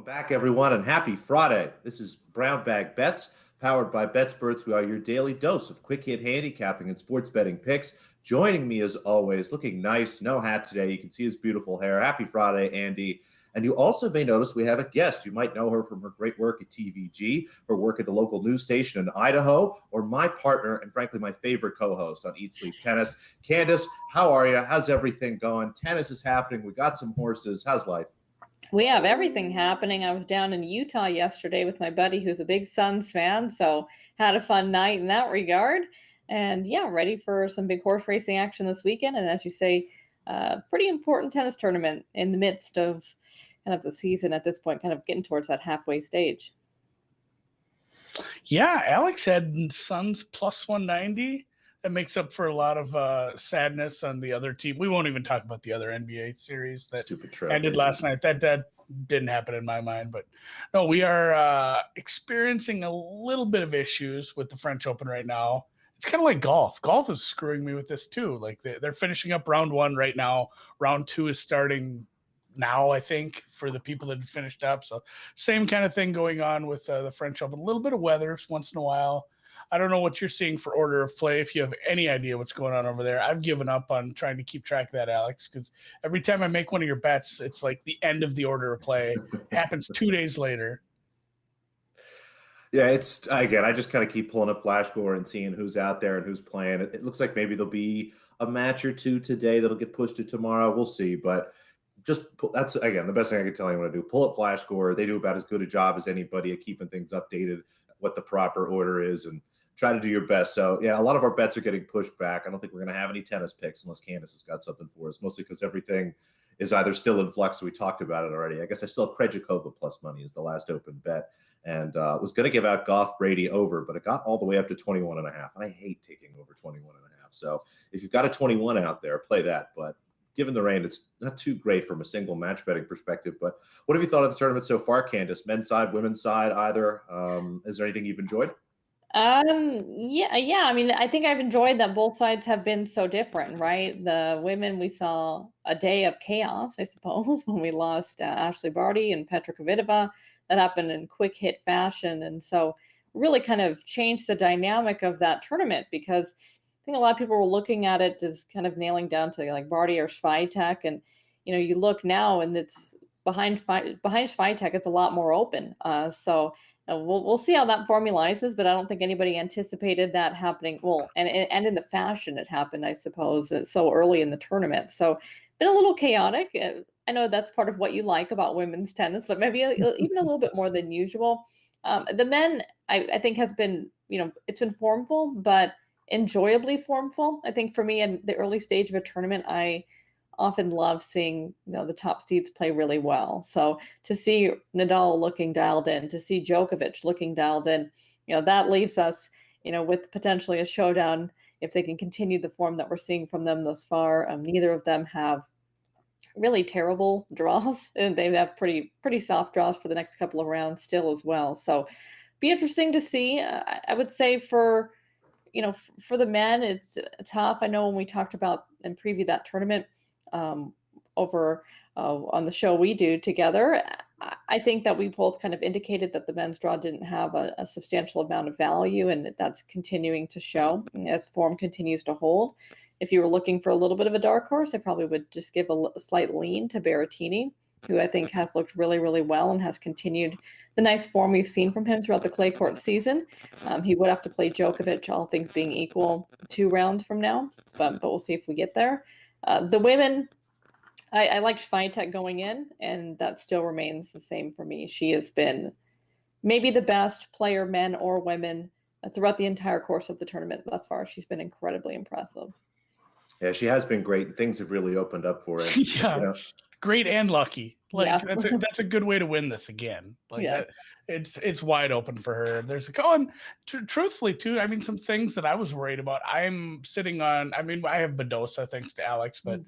back, everyone, and happy Friday. This is Brown Bag Bets, powered by BETSPERTS. We are your daily dose of quick hit handicapping and sports betting picks. Joining me, as always, looking nice, no hat today. You can see his beautiful hair. Happy Friday, Andy. And you also may notice we have a guest. You might know her from her great work at TVG, her work at the local news station in Idaho, or my partner and, frankly, my favorite co-host on Eat Sleep Tennis. Candice, how are you? How's everything going? Tennis is happening. We got some horses. How's life? We have everything happening. I was down in Utah yesterday with my buddy who's a big Suns fan, so had a fun night in that regard. And yeah, ready for some big horse racing action this weekend. And as you say, pretty important tennis tournament in the midst of kind of the season at this point, kind of getting towards that halfway stage. Yeah, Alex had Suns plus 190. That makes up for a lot of sadness on the other team. We won't even talk about the other NBA series that ended last night. That didn't happen in my mind. But no, we are experiencing a little bit of issues with the French Open right now. It's kind of like golf. Golf is screwing me with this too. Like they're finishing up round one right now. Round two is starting now, I think, for the people that finished up. So same kind of thing going on with the French Open. A little bit of weather once in a while. I don't know what you're seeing for order of play. If you have any idea what's going on over there, I've given up on trying to keep track of that, Alex, because every time I make one of your bets, it's like the end of the order of play. Happens 2 days later. Yeah, it's again, I just kind of keep pulling up Flash Score and seeing who's out there and who's playing. It looks like maybe there'll be a match or two today that'll get pushed to tomorrow. We'll see, but that's again the best thing I can tell anyone to do. Pull up Flash Score. They do about as good a job as anybody at keeping things updated, what the proper order is, and try to do your best. So yeah, a lot of our bets are getting pushed back. I don't think we're going to have any tennis picks unless Candice has got something for us, mostly because everything is either still in flux. We talked about it already. I guess I still have Krejcikova plus money as the last open bet, and was going to give out Goff Brady over, but it got all the way up to 21.5, and I hate taking over 21.5. So if you've got a 21 out there, play that. But given the rain, it's not too great from a single match betting perspective. But what have you thought of the tournament so far, Candice? Men's side, women's side, either? Is there anything you've enjoyed? Yeah. I mean, I think I've enjoyed that both sides have been so different, right? The women, we saw a day of chaos, I suppose, when we lost Ashley Barty and Petra Kvitova. That happened in quick hit fashion. And so really kind of changed the dynamic of that tournament, because I think a lot of people were looking at it as kind of nailing down to like Barty or Swiatek. And, you look now and it's behind Swiatek, it's a lot more open. So we'll see how that formalizes, but I don't think anybody anticipated that happening. Well, and in the fashion it happened, I suppose, so early in the tournament. So been a little chaotic. I know that's part of what you like about women's tennis, but maybe even a little bit more than usual. The men, I think, has been, it's been formful, but enjoyably formful. I think for me in the early stage of a tournament, I often love seeing the top seeds play really well. So to see Nadal looking dialed in, to see Djokovic looking dialed in, that leaves us, with potentially a showdown if they can continue the form that we're seeing from them thus far. Neither of them have really terrible draws, and they have pretty soft draws for the next couple of rounds still as well. So be interesting to see. I would say for the men, it's tough. I know when we talked about and previewed that tournament over on the show we do together, I think that we both kind of indicated that the men's draw didn't have a substantial amount of value, and that's continuing to show as form continues to hold. If you were looking for a little bit of a dark horse, I probably would just give a slight lean to Berrettini, who I think has looked really, really well and has continued the nice form we've seen from him throughout the clay court season. He would have to play Djokovic, all things being equal, 2 rounds from now, but we'll see if we get there. The women, I liked Swiatek going in, and that still remains the same for me. She has been maybe the best player, men or women, throughout the entire course of the tournament thus far. She's been incredibly impressive. Yeah, she has been great. Things have really opened up for her. Yeah, great and lucky. Like Yeah. that's a good way to win this again. Like Yes. it's wide open for her. There's truthfully too. I mean, some things that I was worried about. I'm sitting on. I mean, I have Badosa thanks to Alex, but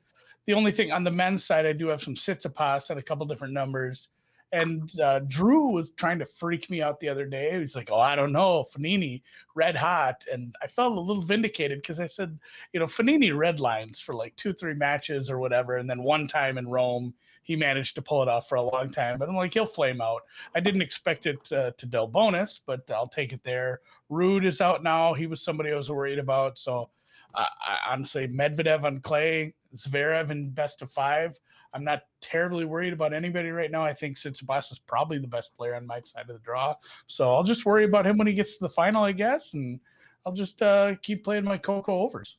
the only thing on the men's side, I do have some Tsitsipas at a couple different numbers. And Drew was trying to freak me out the other day. He was like, "Oh, I don't know, Fognini, red hot," and I felt a little vindicated because I said, Fognini red lines for like 2-3 matches or whatever, and then one time in Rome he managed to pull it off for a long time. But I'm like, he'll flame out. I didn't expect it to Del Bonus, but I'll take it there. Rude is out now. He was somebody I was worried about. So I honestly, Medvedev on clay, Zverev in best of 5. I'm not terribly worried about anybody right now. I think Tsitsipas is probably the best player on my side of the draw. So I'll just worry about him when he gets to the final, I guess. And I'll just keep playing my Coco overs.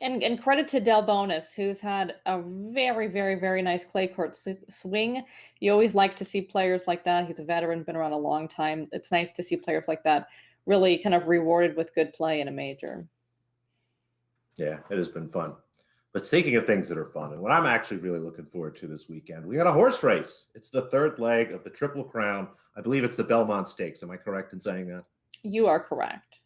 And credit to Del Bonus, who's had a very, very, very nice clay court swing. You always like to see players like that. He's a veteran, been around a long time. It's nice to see players like that really kind of rewarded with good play in a major. Yeah, it has been fun. But speaking of things that are fun, and what I'm actually really looking forward to this weekend, we got a horse race. It's the third leg of the Triple Crown. I believe it's the Belmont Stakes. Am I correct in saying that? You are correct.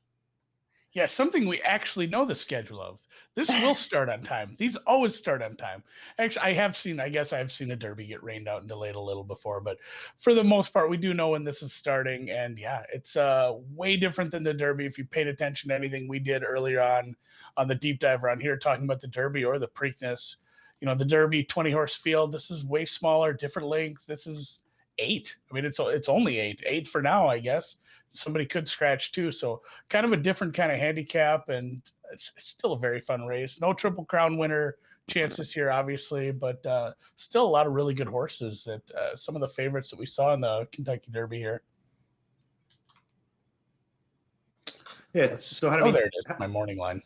Yeah, something we actually know the schedule of. This will start on time. These always start on time. Actually, I guess I've seen a Derby get rained out and delayed a little before, but for the most part, we do know when this is starting. And yeah, it's way different than the Derby. If you paid attention to anything we did earlier on the deep dive around here, talking about the Derby or the Preakness, the Derby 20-horse field, this is way smaller, different length. This is 8. I mean, it's only 8 for now, I guess. Somebody could scratch too. So kind of a different kind of handicap, and it's still a very fun race. No Triple Crown winner chances here, obviously, but still a lot of really good horses that some of the favorites that we saw in the Kentucky Derby here. Yeah. So how do there it is, my morning line.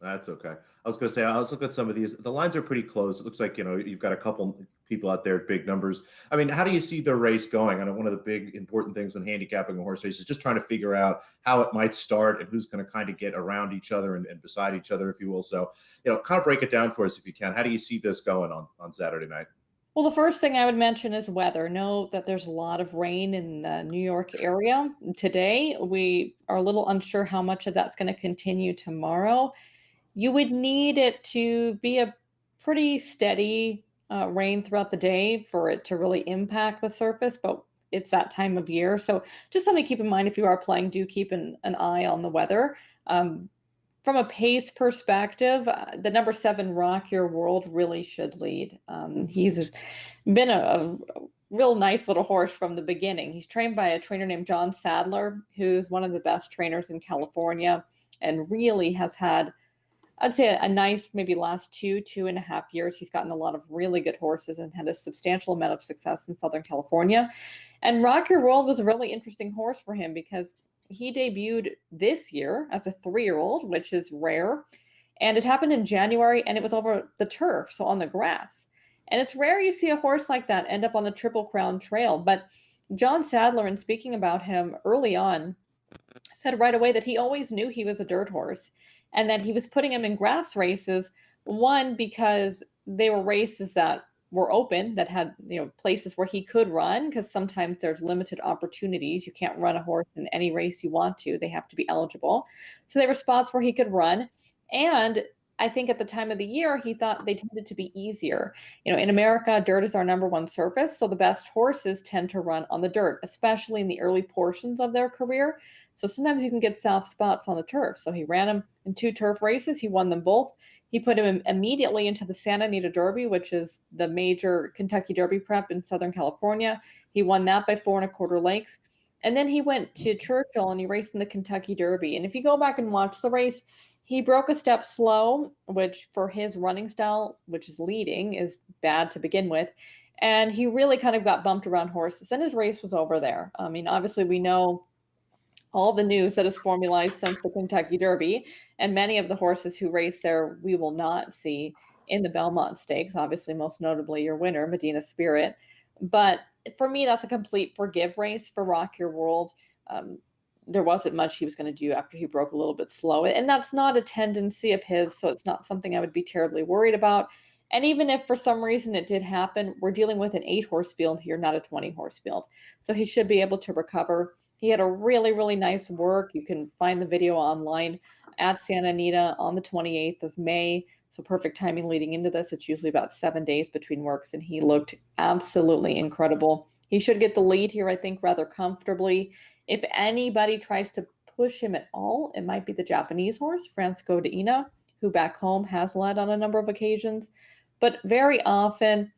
That's okay. I was going to say, I was looking at some of these. The lines are pretty close. It looks like, you've got a couple people out there, big numbers. I mean, how do you see the race going? I know one of the big important things when handicapping a horse race is just trying to figure out how it might start and who's going to kind of get around each other and beside each other, if you will. So, kind of break it down for us if you can. How do you see this going on Saturday night? Well, the first thing I would mention is weather. Know that there's a lot of rain in the New York area today. We are a little unsure how much of that's going to continue tomorrow. You would need it to be a pretty steady rain throughout the day for it to really impact the surface, but it's that time of year. So just something to keep in mind if you are playing, do keep an eye on the weather. From a pace perspective, the number 7 Rock Your World really should lead. He's been a real nice little horse from the beginning. He's trained by a trainer named John Sadler, who's one of the best trainers in California and really has had, I'd say, a nice maybe last 2.5 years. He's gotten a lot of really good horses and had a substantial amount of success in Southern California. And Rock Your World was a really interesting horse for him because he debuted this year as a 3-year-old, which is rare. And it happened in January, and it was over the turf, so on the grass. And it's rare you see a horse like that end up on the Triple Crown Trail. But John Sadler, in speaking about him early on, said right away that he always knew he was a dirt horse and that he was putting him in grass races, one, because they were races that were open, that had places where he could run, because sometimes there's limited opportunities. You can't run a horse in any race you want to. They have to be eligible. So there were spots where he could run. And I think at the time of the year, he thought they tended to be easier. In America, dirt is our number 1 surface. So the best horses tend to run on the dirt, especially in the early portions of their career. So sometimes you can get soft spots on the turf. So he ran him in 2 turf races. He won them both. He put him immediately into the Santa Anita Derby, which is the major Kentucky Derby prep in Southern California. He won that by 4 1/4 lengths. And then he went to Churchill and he raced in the Kentucky Derby. And if you go back and watch the race, he broke a step slow, which for his running style, which is leading, is bad to begin with. And he really kind of got bumped around horses, and his race was over there. I mean, obviously we know all the news that is formalized since the Kentucky Derby, and many of the horses who race there we will not see in the Belmont Stakes, obviously most notably your winner, Medina Spirit. But for me, that's a complete forgive race for Rock Your World. There wasn't much he was going to do after he broke a little bit slow, and that's not a tendency of his, so it's not something I would be terribly worried about. And even if for some reason it did happen, we're dealing with an 8-horse field here, not a 20-horse field. So he should be able to recover. He had a really, really nice work. You can find the video online at Santa Anita on the 28th of May. So perfect timing leading into this. It's usually about 7 days between works, and he looked absolutely incredible. He should get the lead here, I think, rather comfortably. If anybody tries to push him at all, it might be the Japanese horse, Francisco de Ina, who back home has led on a number of occasions. But very often,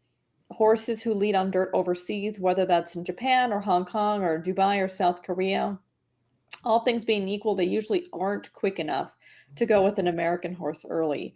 horses who lead on dirt overseas, whether that's in Japan or Hong Kong or Dubai or South Korea, all things being equal, they usually aren't quick enough to go with an American horse early.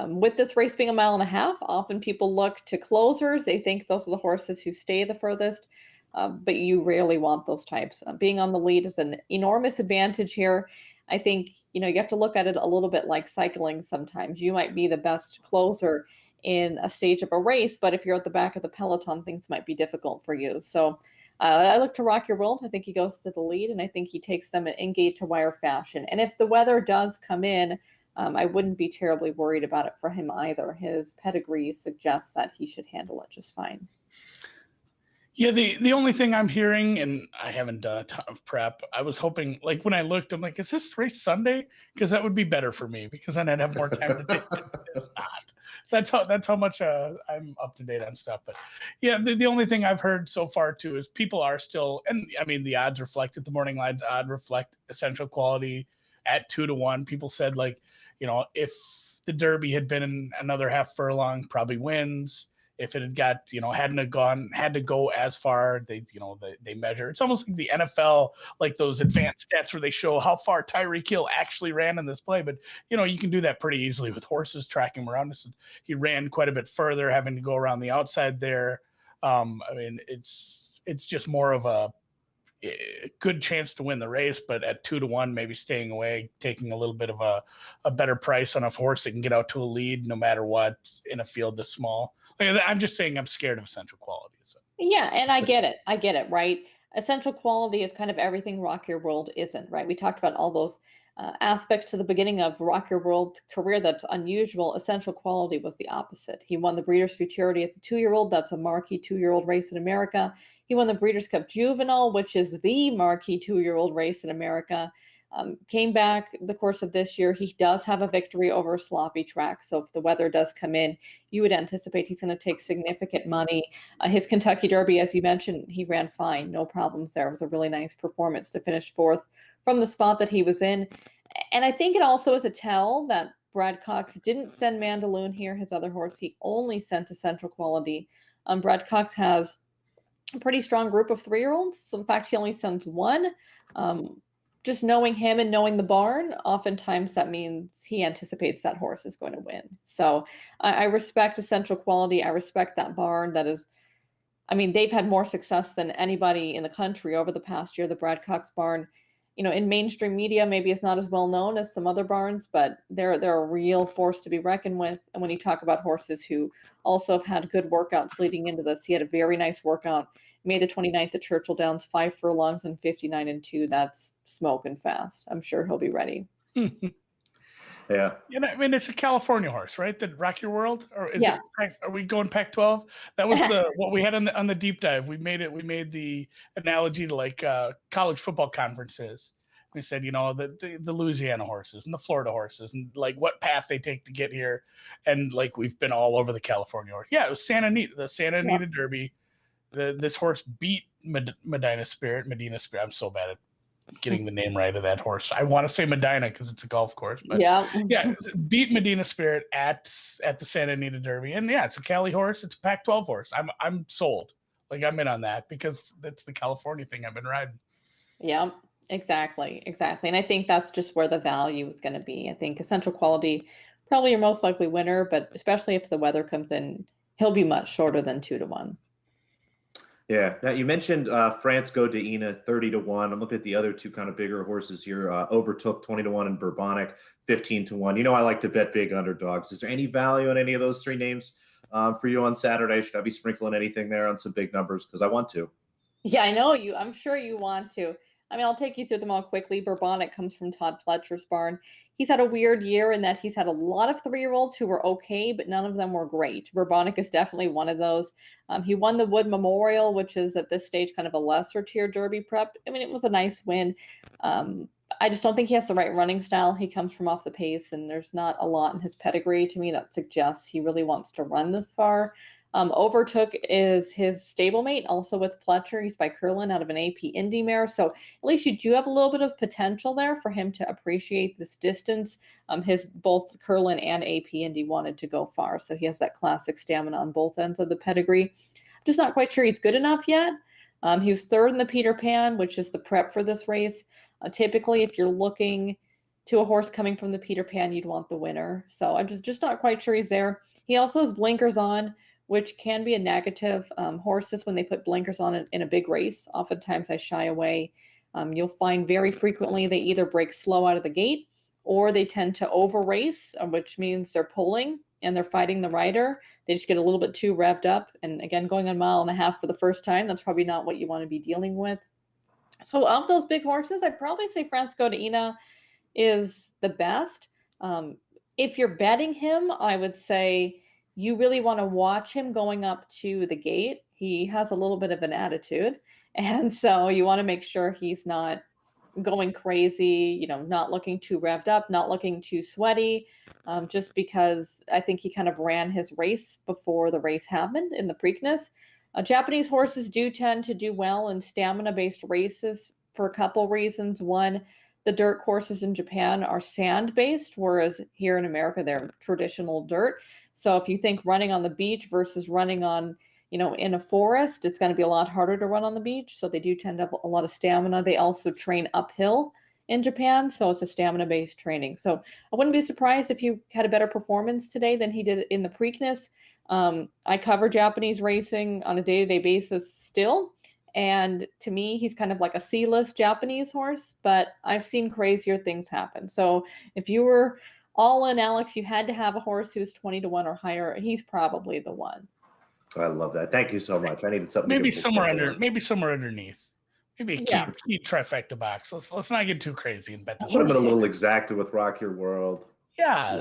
With this race being a mile and a half, often people look to closers. They think those are the horses who stay the furthest, but you rarely want those types. Being on the lead is an enormous advantage here. I think, you have to look at it a little bit like cycling sometimes. You might be the best closer in a stage of a race, but if you're at the back of the peloton, things might be difficult for you. So I look to Rock Your World. I think he goes to the lead, and I think he takes them in gate to wire fashion. And if the weather does come in, I wouldn't be terribly worried about it for him either. His pedigree suggests that he should handle it just fine. Yeah, the only thing I'm hearing, and I haven't done a ton of prep, I was hoping, like when I looked, I'm like, is this race Sunday? Because that would be better for me, because then I'd have more time to take it. It's not. That's how much I'm up to date on stuff. But yeah, the only thing I've heard so far too is people are still, and I mean the odds reflected, the morning lines odd reflect Essential Quality at 2-1. People said, like, if the Derby had been another half furlong, probably wins. If it had got, had to go as far, they measure. It's almost like the NFL, like those advanced stats where they show how far Tyreek Hill actually ran in this play. But, you can do that pretty easily with horses tracking him around. He ran quite a bit further, having to go around the outside there. I mean, it's just more of a good chance to win the race, but at 2-1, maybe staying away, taking a little bit of a better price on a horse that can get out to a lead no matter what in a field this small. I'm just saying I'm scared of Essential Quality. So. Yeah, and I get it, right? Essential Quality is kind of everything Rock Your World isn't, right? We talked about all those aspects to the beginning of Rock Your World's career that's unusual. Essential Quality was the opposite. He won the Breeders' Futurity as a 2-year-old. That's a marquee 2-year-old race in America. He won the Breeders' Cup Juvenile, which is the marquee 2-year-old race in America. Came back the course of this year. He does have a victory over a sloppy track. So if the weather does come in, you would anticipate he's going to take significant money. His Kentucky Derby, as you mentioned, he ran fine. No problems there. It was a really nice performance to finish fourth from the spot that he was in. And I think it also is a tell that Brad Cox didn't send Mandaloun here, his other horse. He only sent Essential Quality. Brad Cox has a pretty strong group of 3-year-olds. So the fact he only sends one, just knowing him and knowing the barn, oftentimes that means he anticipates that horse is going to win. So I respect Essential Quality. I respect that barn. That is, I mean, they've had more success than anybody in the country over the past year. The Brad Cox barn, in mainstream media, maybe it's not as well known as some other barns, but they're a real force to be reckoned with. And when you talk about horses who also have had good workouts leading into this, he had a very nice workout. May the 29th at Churchill Downs, 5 furlongs and 59-2. That's smoking fast. I'm sure he'll be ready. Yeah. I mean, it's a California horse, right? That Rock Your World, or is Yes. are we going Pac-12? That was what we had on the deep dive. We made the analogy to like college football conferences. We said, the Louisiana horses and the Florida horses and like what path they take to get here, and like we've been all over the California horse. Yeah, it was the Santa Anita Derby. This horse beat Medina Spirit. I'm so bad at getting the name right of that horse. I want to say Medina because it's a golf course, but beat Medina Spirit at the Santa Anita Derby, and it's a Cali horse. It's a Pac-12 horse. I'm sold. Like I'm in on that because that's the California thing I've been riding. Yeah, exactly. And I think that's just where the value is going to be. I think Essential Quality probably your most likely winner, but especially if the weather comes in, he'll be much shorter than 2-1. Yeah. Now you mentioned France Godina 30-1. I'm looking at the other two kind of bigger horses here. Overtook 20-1 and Bourbonic 15-1. I like to bet big underdogs. Is there any value in any of those three names for you on Saturday? Should I be sprinkling anything there on some big numbers? Because I want to. Yeah, I know you. I'm sure you want to. I mean, I'll take you through them all quickly. Bourbonic comes from Todd Pletcher's barn. He's had a weird year in that he's had a lot of 3-year-olds who were okay, but none of them were great. Bourbonic is definitely one of those. He won the Wood Memorial, which is at this stage kind of a lesser tier Derby prep. I mean, it was a nice win. I just don't think he has the right running style. He comes from off the pace, and there's not a lot in his pedigree to me that suggests he really wants to run this far. Overtook is his stablemate, also with Pletcher. He's by Curlin out of an AP Indy mare. So at least you do have a little bit of potential there for him to appreciate this distance. His both Curlin and AP Indy wanted to go far. So he has that classic stamina on both ends of the pedigree. I'm just not quite sure he's good enough yet. He was third in the Peter Pan, which is the prep for this race. Typically, if you're looking to a horse coming from the Peter Pan, you'd want the winner. So I'm just not quite sure he's there. He also has blinkers on, which can be a negative. Horses, when they put blinkers on in a big race, oftentimes I shy away. You'll find very frequently they either break slow out of the gate or they tend to over race, which means they're pulling and they're fighting the rider. They just get a little bit too revved up. And again, going a mile and a half for the first time, that's probably not what you want to be dealing with. So of those big horses, I'd probably say Francisco de Ina is the best. If you're betting him, I would say you really want to watch him going up to the gate. He has a little bit of an attitude. And so you want to make sure he's not going crazy, not looking too revved up, not looking too sweaty, just because I think he kind of ran his race before the race happened in the Preakness. Japanese horses do tend to do well in stamina-based races for a couple reasons. One, the dirt courses in Japan are sand-based, whereas here in America, they're traditional dirt. So if you think running on the beach versus running on, in a forest, it's going to be a lot harder to run on the beach. So they do tend to have a lot of stamina. They also train uphill in Japan. So it's a stamina-based training. So I wouldn't be surprised if he had a better performance today than he did in the Preakness. I cover Japanese racing on a day-to-day basis still. And to me, he's kind of like a C-list Japanese horse, but I've seen crazier things happen. So if you were all in, Alex, you had to have a horse who's 20-1 or higher. He's probably the one. I love that. Thank you so much. I needed something. Maybe somewhere underneath. Maybe a key trifecta box. Let's not get too crazy and bet this. Put him in a little exacta with Rock Your World. Yeah.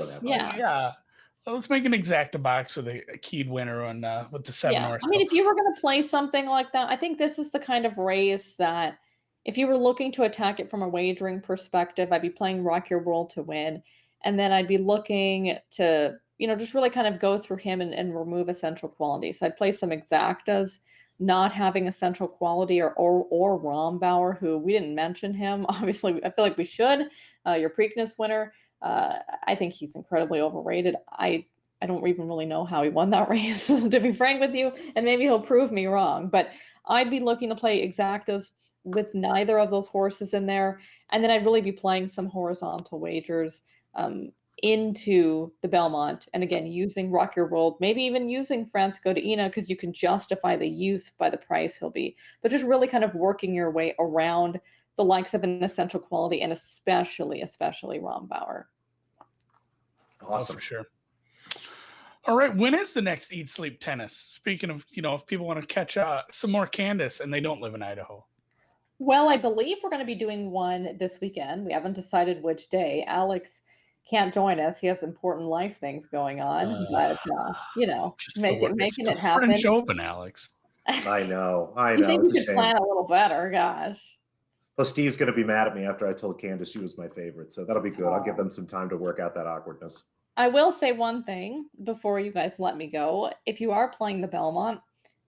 Let's make an exacta box with a keyed winner on with the 7 horse. I mean, if you were going to play something like that, I think this is the kind of race that if you were looking to attack it from a wagering perspective, I'd be playing Rock Your World to win. And then I'd be looking to, just really kind of go through him and remove essential quality. So I'd play some exactas, not having essential quality, or Rombauer, who we didn't mention him. Obviously, I feel like we should. Your Preakness winner. I think he's incredibly overrated. I don't even really know how he won that race, to be frank with you, and maybe he'll prove me wrong. But I'd be looking to play exactas with neither of those horses in there, and then I'd really be playing some horizontal wagers into the Belmont, and again, using Rock Your World, maybe even using Francisco de Ina, because you can justify the use by the price he'll be, but just really kind of working your way around the likes of an essential quality, and especially Rombauer. Awesome. For sure. All right, when is the next Eat Sleep Tennis? Speaking of, if people want to catch some more Candice and they don't live in Idaho. Well, I believe we're going to be doing one this weekend. We haven't decided which day. Alex can't join us. He has important life things going on, but making it happen. French Open, Alex. I know. You think we could plan a little better? Gosh. Plus, Steve's going to be mad at me after I told Candice she was my favorite, so that'll be good. I'll give them some time to work out that awkwardness. I will say one thing before you guys let me go. If you are playing the Belmont,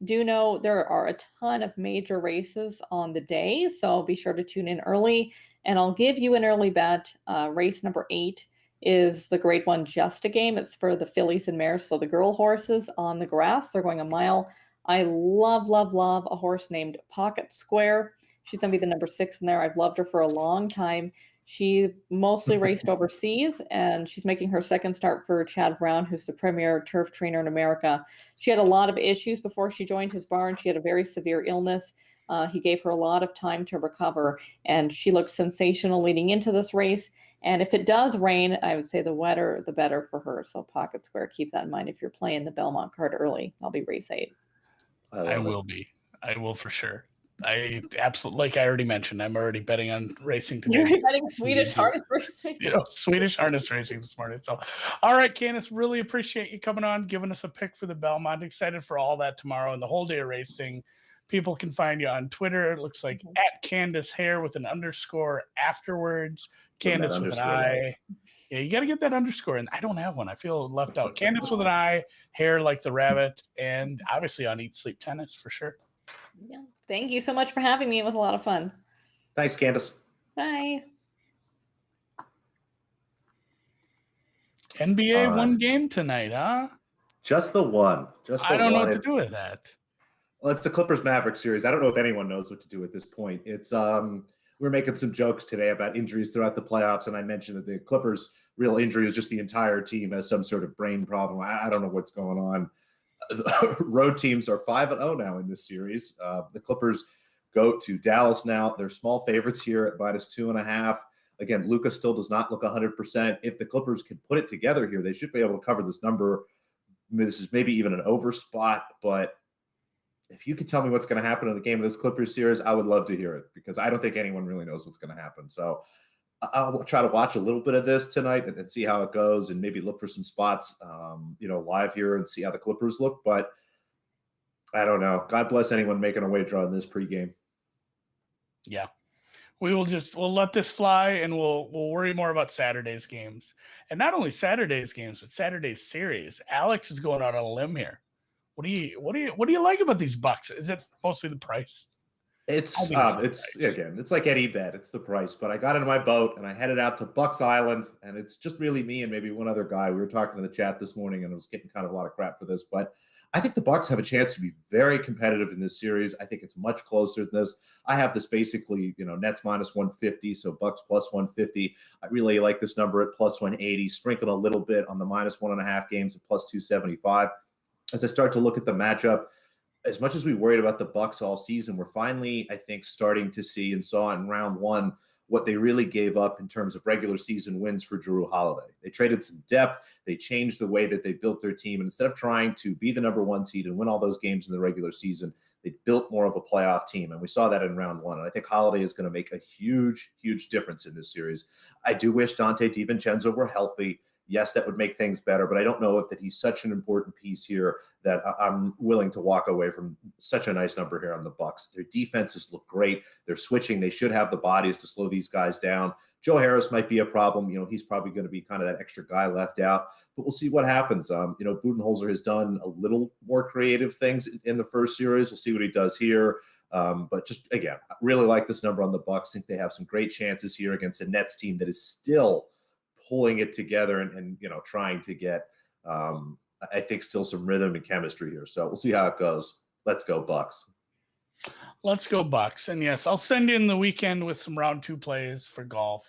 do know there are a ton of major races on the day, so be sure to tune in early. And I'll give you an early bet. Race number 8 is the Grade 1 Just a Game. It's for the fillies and mares, so the girl horses on the grass. They're going a mile. I love a horse named Pocket Square. She's going to be the number 6 in there. I've loved her for a long time. She mostly raced overseas, and she's making her second start for Chad Brown, who's the premier turf trainer in America. She had a lot of issues before she joined his barn. She had a very severe illness. He gave her a lot of time to recover, and she looked sensational leading into this race. And if it does rain, I would say the wetter, the better for her. So Pocket Square, keep that in mind if you're playing the Belmont card early. I'll be race 8. I will for sure. I absolutely, like I already mentioned, I'm already betting on racing today. You're betting Swedish harness racing. Swedish harness racing this morning. So, all right, Candice, really appreciate you coming on, giving us a pick for the Belmont. Excited for all that tomorrow and the whole day of racing. People can find you on Twitter. It looks like at Candice Hare with an _ afterwards. Candice with an I. Yeah, you got to get that underscore, and I don't have one. I feel left out. Candice with an I, Hare like the rabbit, and obviously on Eat Sleep Tennis for sure. Yeah. Thank you so much for having me. It was a lot of fun. Thanks, Candice. Bye. NBA one game tonight, huh? Just the one. I don't know what to do with that. Well, it's the Clippers Mavericks series. I don't know if anyone knows what to do at this point. It's we're making some jokes today about injuries throughout the playoffs, and I mentioned that the Clippers' real injury is just the entire team has some sort of brain problem. I don't know what's going on. Road teams are 5-0 now in this series. The Clippers go to Dallas now. They're small favorites here at -2.5. Again, Luka still does not look 100%. If the Clippers can put it together here, they should be able to cover this number. I mean, this is maybe even an over spot, but if you could tell me what's going to happen in a game of this Clippers series, I would love to hear it because I don't think anyone really knows what's going to happen. So I'll try to watch a little bit of this tonight and see how it goes and maybe look for some spots, live here and see how the Clippers look. But I don't know. God bless anyone making a wager on this pregame. Yeah. We'll let this fly and we'll worry more about Saturday's games. And not only Saturday's games, but Saturday's series. Alex is going out on a limb here. What do you like about these Bucks? Is it mostly the price? It's like any bet. It's the price. But I got into my boat and I headed out to Bucks Island, and it's just really me and maybe one other guy. We were talking in the chat this morning, and I was getting kind of a lot of crap for this, but I think the Bucks have a chance to be very competitive in this series. I think it's much closer than this. I have this basically, Nets -150, so Bucks +150. I really like this number at +180. Sprinkle a little bit on the -1.5 games at +275. As I start to look at the matchup, as much as we worried about the Bucks all season, we're finally, I think, starting to see and saw in round one what they really gave up in terms of regular season wins for Jrue Holiday. They traded some depth. They changed the way that they built their team. And instead of trying to be the number one seed and win all those games in the regular season, they built more of a playoff team. And we saw that in round one. And I think Holiday is going to make a huge, huge difference in this series. I do wish Dante DiVincenzo were healthy. Yes, that would make things better, but I don't know if that he's such an important piece here that I'm willing to walk away from such a nice number here on the Bucks. Their defenses look great. They're switching. They should have the bodies to slow these guys down. Joe Harris might be a problem. He's probably going to be kind of that extra guy left out, but we'll see what happens. Budenholzer has done a little more creative things in the first series. We'll see what he does here. But just, again, I really like this number on the Bucks. I think they have some great chances here against a Nets team that is still pulling it together and trying to get, I think, still some rhythm and chemistry here. So we'll see how it goes. Let's go Bucks. Let's go Bucks. And yes, I'll send in the weekend with some round two plays for golf.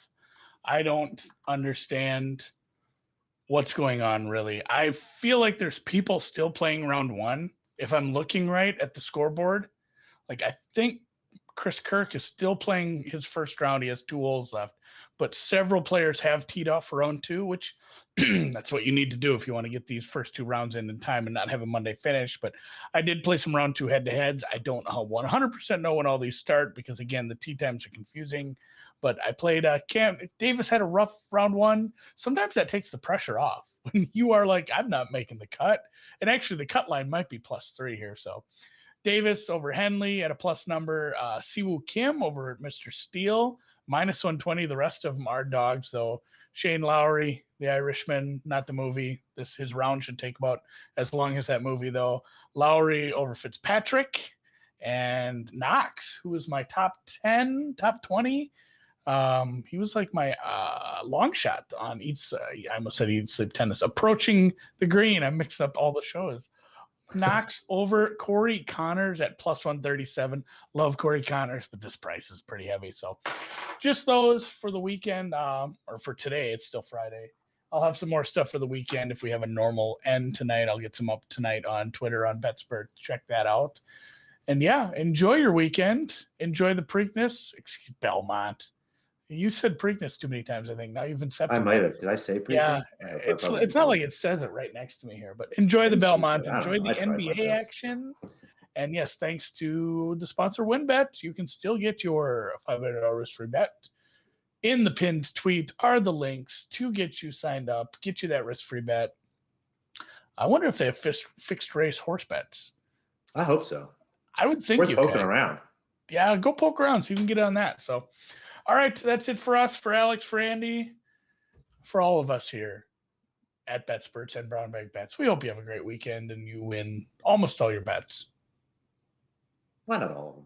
I don't understand what's going on, really. I feel like there's people still playing round one. If I'm looking right at the scoreboard, I think Chris Kirk is still playing his first round. He has 2 holes left. But several players have teed off for round 2, which that's what you need to do if you want to get these first 2 rounds in time and not have a Monday finish. But I did play some round 2 head-to-heads. I don't 100% know when all these start because, again, the tee times are confusing. But I played Cam. If Davis had a rough round 1, sometimes that takes the pressure off. When you are like, I'm not making the cut. And actually, the cut line might be +3 here. So Davis over Henley at a plus number. Siwoo Kim over Mr. Steele. -120. The rest of them are dogs, though. Shane Lowry, the Irishman, not the movie. His round should take about as long as that movie, though. Lowry over Fitzpatrick and Knox, who was my top 20. He was like my long shot on I almost said Eat Sleep Tennis. Approaching the green. I mixed up all the shows. Knox over Corey Connors at +137. Love Corey Connors, but this price is pretty heavy. So just those for the weekend, or for today. It's still Friday. I'll have some more stuff for the weekend if we have a normal end tonight. I'll get some up tonight on Twitter on BETSPERTS. Check that out. And yeah, enjoy your weekend. Enjoy the Preakness. Excuse Belmont. You said Preakness too many times, I think. Now you've incepted. I might have. Did I say Preakness? Yeah, it's not like it says it right next to me here, but enjoy the Belmont. Enjoy the NBA action. And yes, thanks to the sponsor WinBet, you can still get your $500 risk-free bet. In the pinned tweet are the links to get you signed up, get you that risk-free bet. I wonder if they have fixed race horse bets. I hope so. I would think Worth poking around. Yeah, go poke around so you can get on that. So, All right, that's it for us, for Alex, for Andy, for all of us here at BETSPERTS and Brown Bag Bets. We hope you have a great weekend and you win almost all your bets. Why not all of them?